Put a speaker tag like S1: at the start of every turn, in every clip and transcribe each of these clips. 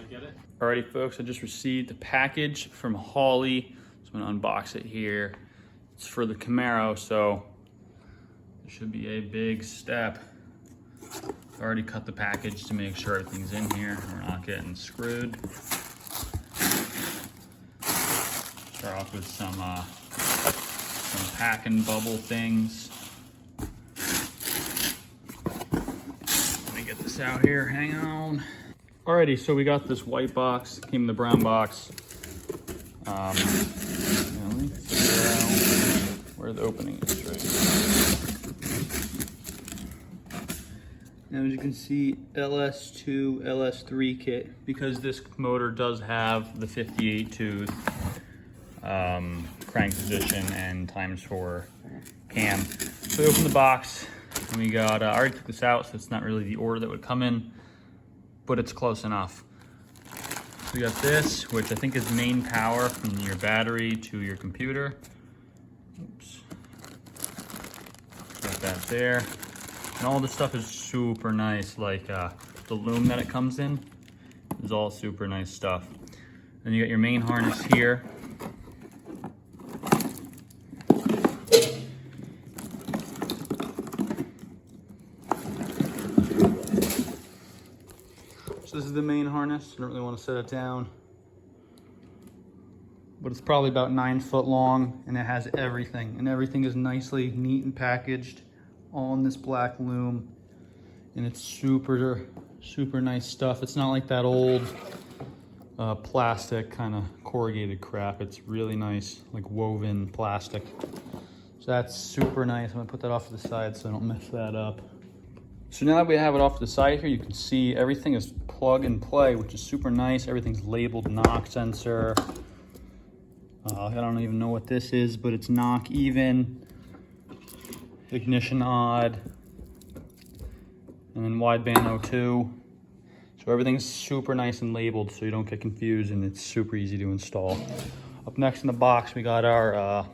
S1: get it?
S2: Alrighty folks, I just received a package from Holley. So I'm gonna unbox it here. It's for the Camaro, so it should be a big step. I already cut the package to make sure everything's in here. We're not getting screwed. Start off with some pack and bubble things. Let me get this out here, hang on. Alrighty, so we got this white box, came in the brown box. Let me figure out where the opening is right now. As you can see, LS2, LS3 kit, because this motor does have the 58 tooth crank position and ×4 cam. So we opened the box and we got, I already took this out, so it's not really the order that would come in, but it's close enough. We got this, which I think is main power from your battery to your computer. Oops. Got that there. And all this stuff is super nice, like the loom that it comes in is all super nice stuff. Then you got your main harness here. So this is the main harness. I don't really want to set it down, but it's probably about 9 foot long and it has everything, and everything is nicely neat and packaged all in this black loom, and it's super nice stuff. It's not like that old plastic kind of corrugated crap. It's really nice, like woven plastic. So that's super nice. I'm gonna put that off to the side so I don't mess that up. So now that we have it off to the side here, you can see everything is plug and play, which is super nice. Everything's labeled knock sensor. I don't even know what this is, but it's knock even, ignition odd, and then wideband O2. So everything's super nice and labeled so you don't get confused, and it's super easy to install. Up next in the box, we got our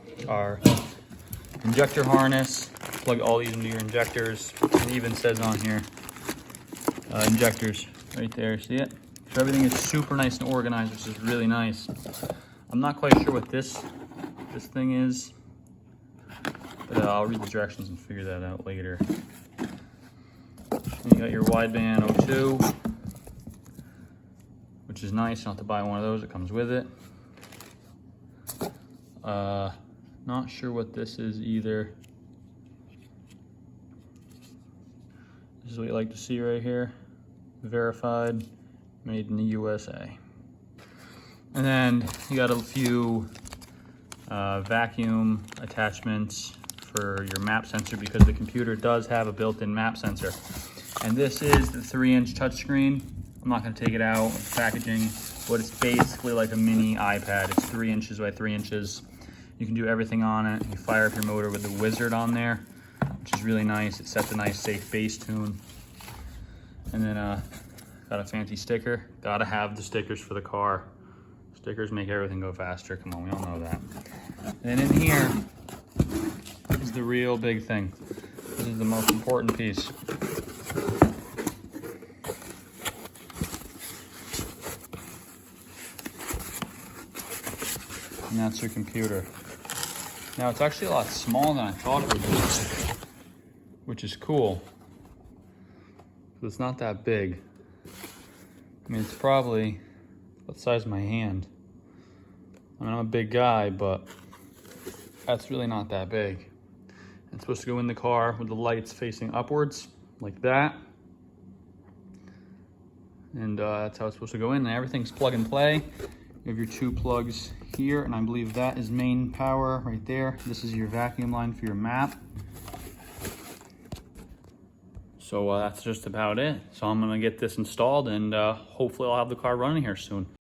S2: injector harness. Plug all these into your injectors. It even says on here, injectors right there, see it? So everything is super nice and organized, which is really nice. I'm not quite sure what this thing is, but I'll read the directions and figure that out later. And you got your wideband O2, which is nice. You don't have to buy one of those, it comes with it. Not sure what this is either. This is what you like to see right here. Verified, made in the USA. And then you got a few vacuum attachments for your map sensor, because the computer does have a built-in map sensor. And this is the 3-inch touchscreen. I'm not gonna take it out with the packaging, but it's basically like a mini iPad. It's 3 inches by 3 inches. You can do everything on it. You fire up your motor with the wizard on there, which is really nice. It sets a nice safe bass tune. And then got a fancy sticker. Gotta have the stickers for the car. Stickers make everything go faster. Come on, we all know that. And then in here is the real big thing. This is the most important piece. And that's your computer. Now it's actually a lot smaller than I thought it would be, which is cool. So it's not that big. I mean, it's probably about the size of my hand. I mean, I'm a big guy, but that's really not that big. It's supposed to go in the car with the lights facing upwards, like that. And that's how it's supposed to go in. And everything's plug and play. You have your 2 plugs here, and I believe that is main power right there. This is your vacuum line for your map. So that's just about it. So I'm gonna get this installed, and hopefully I'll have the car running here soon.